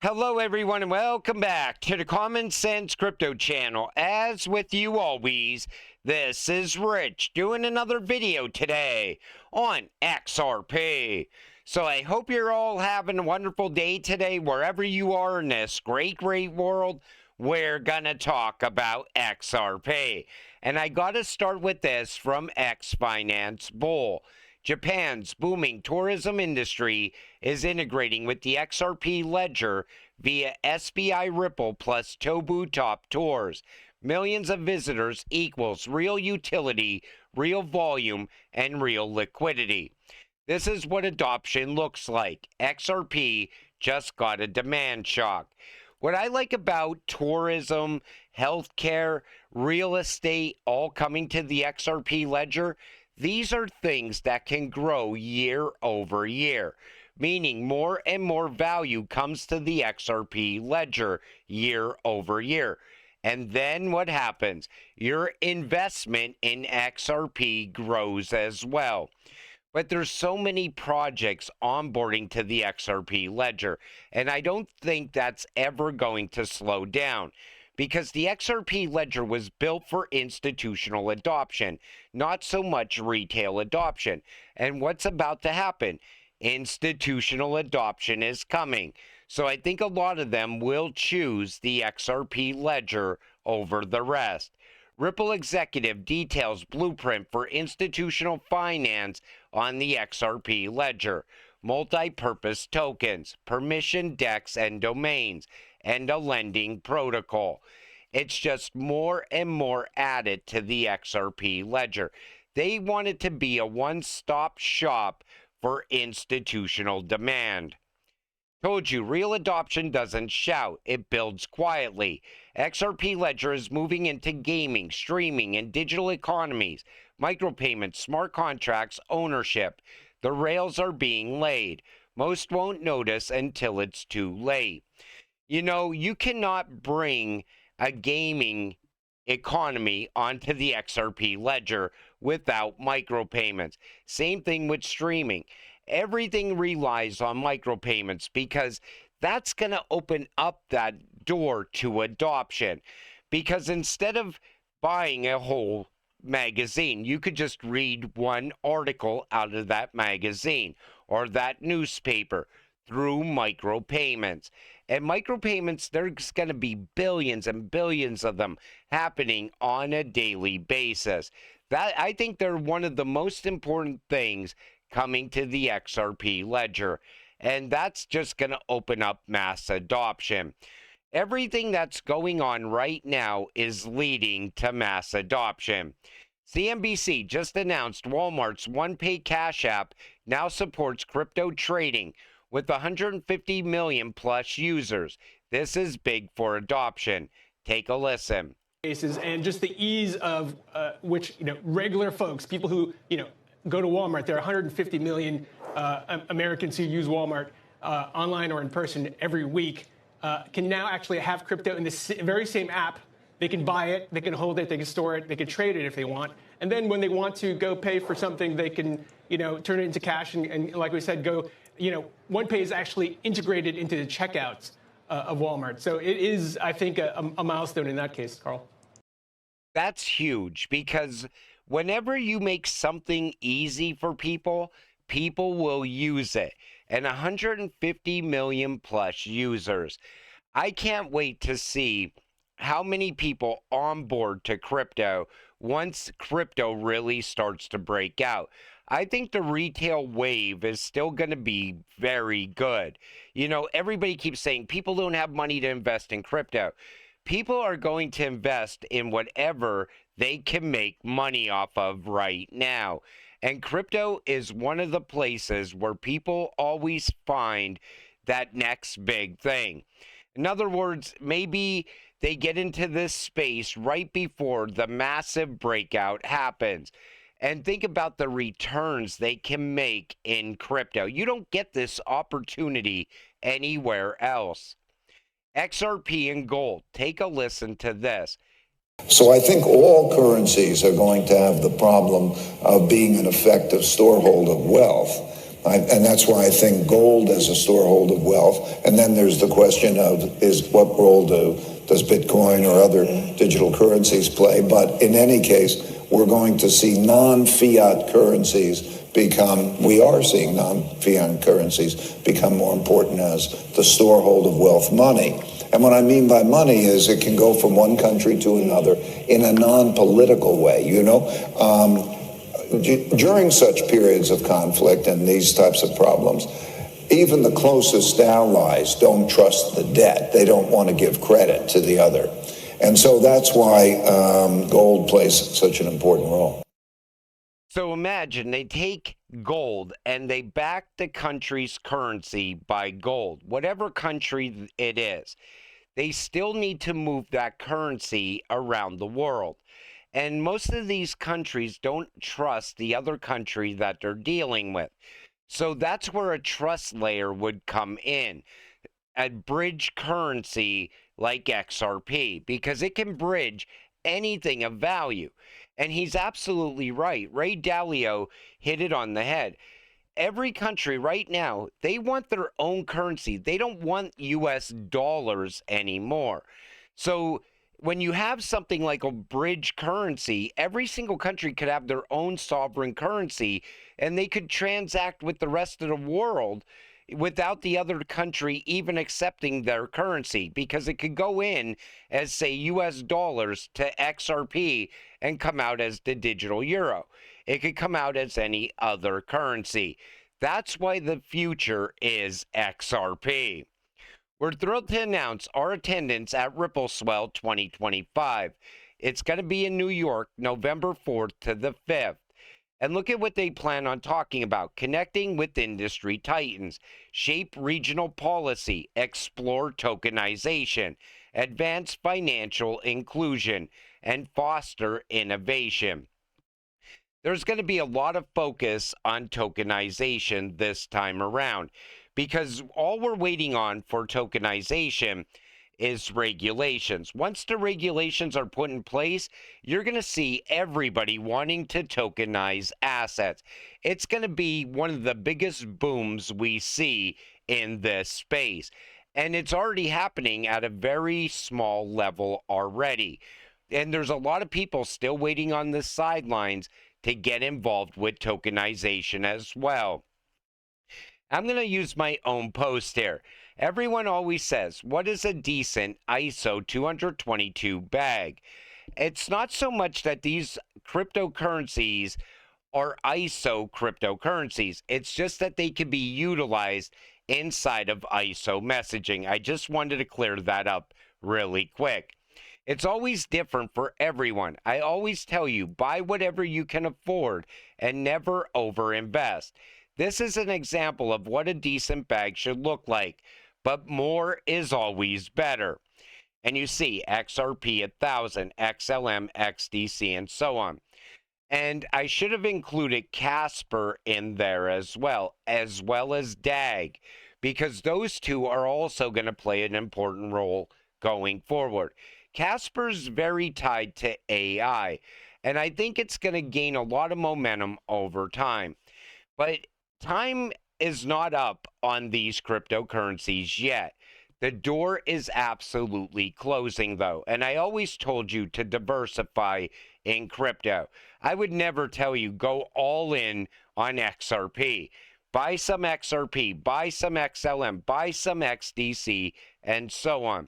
Hello, everyone, and welcome back to the Common Sense Crypto channel. As with you always, this is Rich doing another video today on XRP. So I hope you're all having a wonderful day today, wherever you are in this great world. We're gonna talk about XRP. And I gotta start with this from X Finance Bull. Japan's booming tourism industry is integrating with the XRP ledger via SBI Ripple plus Tobu Top Tours. Millions of visitors equals real utility, real volume, and real liquidity. This is what adoption looks like. XRP just got a demand shock. What I like about tourism, healthcare, real estate all coming to the XRP ledger, these are things that can grow year over year, meaning more and more value comes to the XRP ledger year over year. And then what happens? Your investment in XRP grows as well. But there's so many projects onboarding to the XRP ledger, and I don't think that's ever going to slow down, because the XRP ledger was built for institutional adoption, not so much retail adoption. And what's about to happen? Institutional adoption is coming. So I think a lot of them will choose the XRP ledger over the rest. Ripple executive details blueprint for institutional finance on the XRP ledger, multi-purpose tokens, permission DEX and domains, and a lending protocol. It's just more and more added to the XRP ledger. They want it to be a one-stop shop for institutional demand. Told you, real adoption doesn't shout, it builds quietly. XRP Ledger is moving into gaming, streaming, and digital economies, micropayments, smart contracts, ownership. The rails are being laid. Most won't notice until it's too late. You know, you cannot bring a gaming economy onto the XRP Ledger without micropayments. Same thing with streaming. Everything relies on micropayments because that's going to open up that door to adoption. Because instead of buying a whole magazine, you could just read one article out of that magazine or that newspaper through micropayments. And micropayments, there's going to be billions and billions of them happening on a daily basis. That, I think, they're one of the most important things coming to the XRP ledger, and that's just going to open up mass adoption. Everything that's going on right now is leading to mass adoption. CNBC just announced Walmart's OnePay Cash app now supports crypto trading with 150 million plus users. This is big for adoption. Take a listen. And just the ease of which, regular folks, people who, go to Walmart, there are 150 million Americans who use Walmart online or in person every week, can now actually have crypto in the very same app. They can buy it, they can hold it, they can store it, they can trade it if they want. And then when they want to go pay for something, they can, turn it into cash and like we said, go, OnePay is actually integrated into the checkouts of Walmart. So it is, I think, a milestone in that case, Carl. That's huge, because whenever you make something easy for people, people will use it. And 150 million plus users. I can't wait to see how many people onboard to crypto once crypto really starts to break out. I think the retail wave is still going to be very good. Everybody keeps saying people don't have money to invest in crypto. People are going to invest in whatever they can make money off of right now. And crypto is one of the places where people always find that next big thing. In other words, maybe they get into this space right before the massive breakout happens. And think about the returns they can make in crypto. You don't get this opportunity anywhere else. XRP and gold. Take a listen to this. So I think all currencies are going to have the problem of being an effective storehold of wealth. And that's why I think gold as a storehold of wealth. And then there's the question of what role does Bitcoin or other digital currencies play? But in any case, we're going to see non-fiat currencies we are seeing non-fiat currencies become more important as the storehold of wealth, money. And what I mean by money is it can go from one country to another in a non-political way, During such periods of conflict and these types of problems, even the closest allies don't trust the debt. They don't want to give credit to the other. And so that's why gold plays such an important role. So imagine they take gold and they back the country's currency by gold, whatever country it is. They still need to move that currency around the world. And most of these countries don't trust the other country that they're dealing with. So that's where a trust layer would come in. A bridge currency like XRP, because it can bridge anything of value. And he's absolutely right. Ray Dalio hit it on the head. Every country right now, they want their own currency. They don't want US dollars anymore. So when you have something like a bridge currency, every single country could have their own sovereign currency and they could transact with the rest of the world without the other country even accepting their currency, because it could go in as, say, US dollars to XRP and come out as the digital euro. It could come out as any other currency. That's why the future is XRP. We're thrilled to announce our attendance at Ripple Swell 2025. It's going to be in New York, November 4th to the 5th. And look at what they plan on talking about: connecting with industry titans, shape regional policy, explore tokenization, advance financial inclusion, and foster innovation. There's going to be a lot of focus on tokenization this time around, because all we're waiting on for tokenization is regulations. Once the regulations are put in place, you're going to see everybody wanting to tokenize assets. It's going to be one of the biggest booms we see in this space. And it's already happening at a very small level already. And there's a lot of people still waiting on the sidelines to get involved with tokenization as well. I'm going to use my own post here. Everyone always says, what is a decent ISO 222 bag? It's not so much that these cryptocurrencies are ISO cryptocurrencies. It's just that they can be utilized inside of ISO messaging. I just wanted to clear that up really quick. It's always different for everyone. I always tell you, buy whatever you can afford and never overinvest. This is an example of what a decent bag should look like, but more is always better. And you see XRP 1000, XLM, XDC, and so on. And I should have included Casper in there as well as DAG, because those two are also going to play an important role going forward. Casper's very tied to AI, and I think it's going to gain a lot of momentum over time. But time is not up on these cryptocurrencies yet. The door is absolutely closing, though. And I always told you to diversify in crypto. I would never tell you go all in on XRP. Buy some XRP, buy some XLM, buy some XDC, and so on.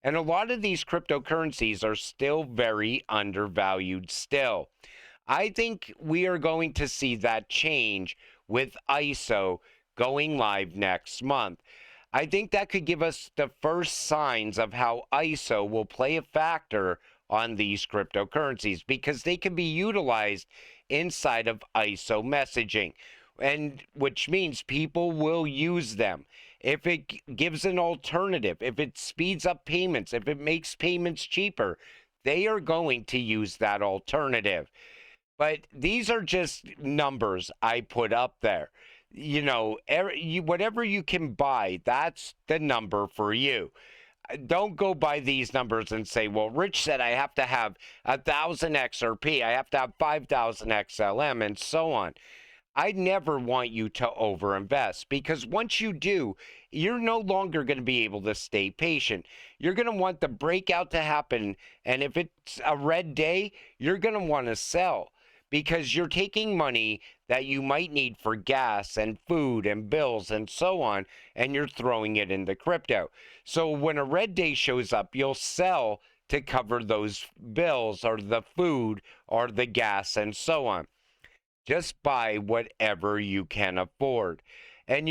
And a lot of these cryptocurrencies are still very undervalued still. I think we are going to see that change with ISO going live next month. I think that could give us the first signs of how ISO will play a factor on these cryptocurrencies, because they can be utilized inside of ISO messaging, and which means people will use them. If it gives an alternative, if it speeds up payments, if it makes payments cheaper, they are going to use that alternative. But these are just numbers I put up there. Whatever you can buy, that's the number for you. Don't go by these numbers and say, well, Rich said I have to have 1,000 XRP, I have to have 5,000 XLM, and so on. I never want you to overinvest, because once you do, you're no longer going to be able to stay patient. You're going to want the breakout to happen. And if it's a red day, you're going to want to sell, because you're taking money that you might need for gas and food and bills and so on, and you're throwing it into crypto. So when a red day shows up, you'll sell to cover those bills or the food or the gas and so on. Just buy whatever you can afford. And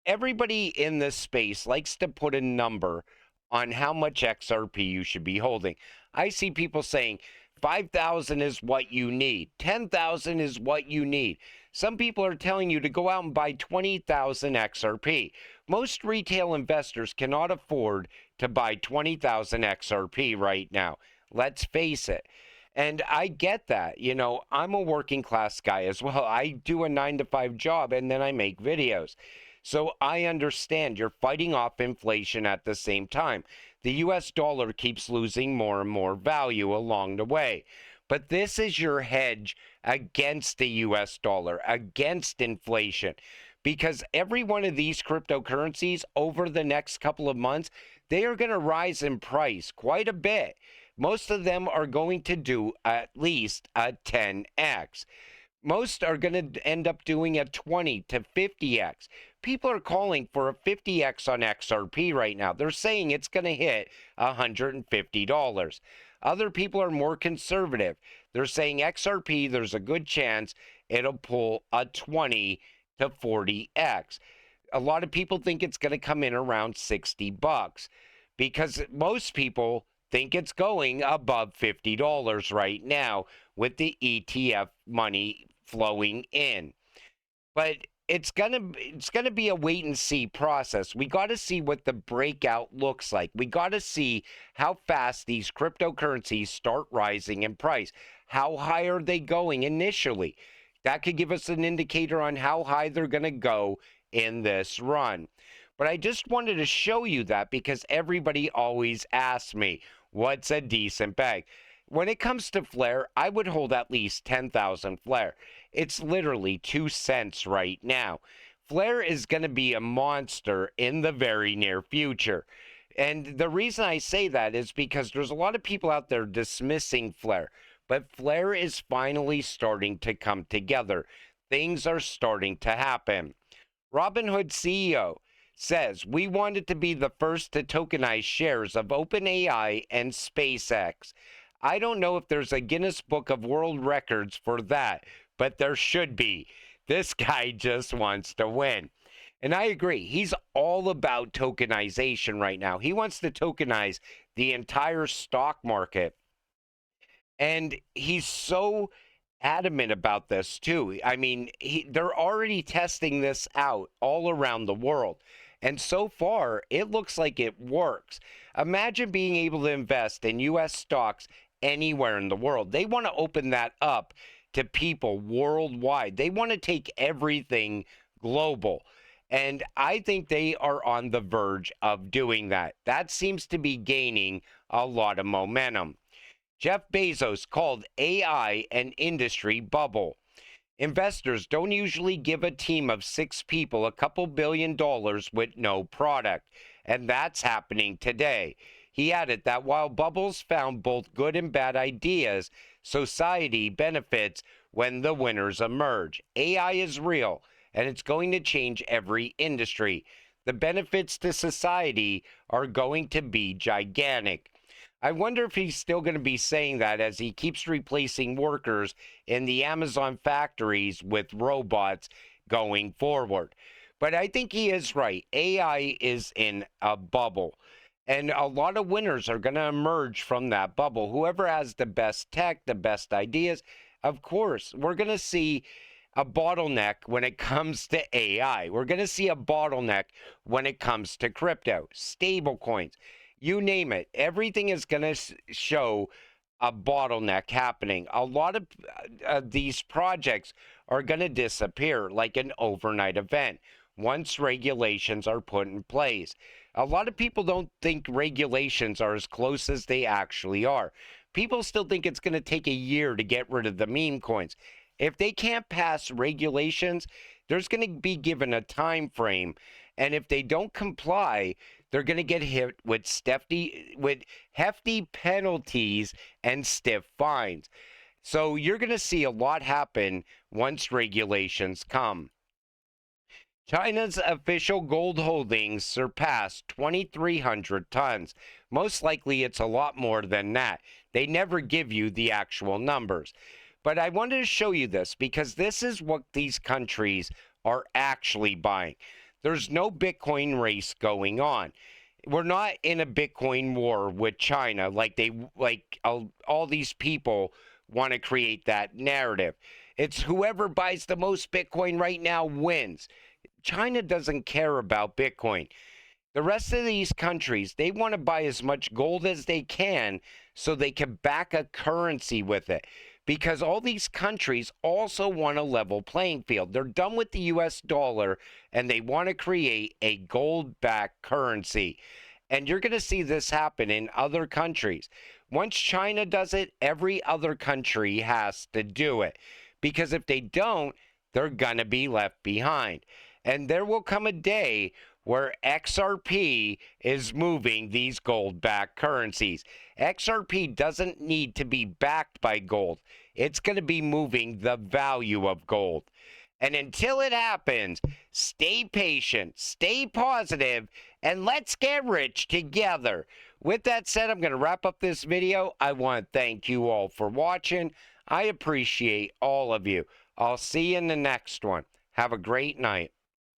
everybody in this space likes to put a number on how much XRP you should be holding. I see people saying 5,000 is what you need, 10,000 is what you need. Some people are telling you to go out and buy 20,000 XRP. Most retail investors cannot afford to buy 20,000 XRP right now. Let's face it. And I get that. I'm a working class guy as well. I do a 9-to-5 job and then I make videos. So I understand you're fighting off inflation at the same time. The US dollar keeps losing more and more value along the way. But this is your hedge against the US dollar, against inflation. Because every one of these cryptocurrencies over the next couple of months, they are going to rise in price quite a bit. Most of them are going to do at least a 10x. Most are going to end up doing a 20 to 50x. People are calling for a 50x on XRP right now. They're saying it's going to hit $150. Other people are more conservative. They're saying XRP, there's a good chance it'll pull a 20 to 40x. A lot of people think it's going to come in around $60, because most people think it's going above $50 right now with the ETF money flowing in. But it's gonna be a wait and see process. We got to see what the breakout looks like. We got to see how fast these cryptocurrencies start rising in price. How high are they going initially? That could give us an indicator on how high they're going to go in this run. But I just wanted to show you that because everybody always asks me, what's a decent bag? When it comes to Flare, I would hold at least 10,000 Flare. It's literally 2 cents right now. Flare is going to be a monster in the very near future. And the reason I say that is because there's a lot of people out there dismissing Flare. But Flare is finally starting to come together. Things are starting to happen. Robinhood CEO says, we wanted to be the first to tokenize shares of OpenAI and SpaceX. I don't know if there's a Guinness Book of World Records for that, but there should be. This guy just wants to win. And I agree. He's all about tokenization right now. He wants to tokenize the entire stock market. And he's so adamant about this too. I mean, they're already testing this out all around the world. And so far, it looks like it works. Imagine being able to invest in U.S. stocks anywhere in the world. They want to open that up to people worldwide. They want to take everything global. And I think they are on the verge of doing that. That seems to be gaining a lot of momentum. Jeff Bezos called AI an industry bubble. Investors don't usually give a team of 6 people a couple $1 billion with no product, and that's happening today. He added that while bubbles found both good and bad ideas, society benefits when the winners emerge. AI is real, and it's going to change every industry. The benefits to society are going to be gigantic. I wonder if he's still going to be saying that as he keeps replacing workers in the Amazon factories with robots going forward. But I think he is right. AI is in a bubble. And a lot of winners are going to emerge from that bubble. Whoever has the best tech, the best ideas, of course, we're going to see a bottleneck when it comes to AI. We're going to see a bottleneck when it comes to crypto, stable coins. You name it. Everything is going to show a bottleneck happening. A lot of these projects are going to disappear like an overnight event once regulations are put in place. A lot of people don't think regulations are as close as they actually are. People still think it's going to take a year to get rid of the meme coins. If they can't pass regulations, there's going to be given a time frame, and if they don't comply, they're going to get hit with hefty penalties and stiff fines. So you're going to see a lot happen once regulations come. China's official gold holdings surpassed 2,300 tons. Most likely it's a lot more than that. They never give you the actual numbers. But I wanted to show you this because this is what these countries are actually buying. There's no Bitcoin race going on. We're not in a Bitcoin war with China like all these people want to create that narrative. It's whoever buys the most Bitcoin right now wins. China doesn't care about Bitcoin. The rest of these countries, they want to buy as much gold as they can so they can back a currency with it. Because all these countries also want a level playing field. They're done with the US dollar and they want to create a gold-backed currency. And you're going to see this happen in other countries. Once China does it, every other country has to do it. Because if they don't, they're going to be left behind. And there will come a day where XRP is moving these gold-backed currencies. XRP doesn't need to be backed by gold. It's going to be moving the value of gold. And until it happens, stay patient, stay positive, and let's get rich together. With that said, I'm going to wrap up this video. I want to thank you all for watching. I appreciate all of you. I'll see you in the next one. Have a great night.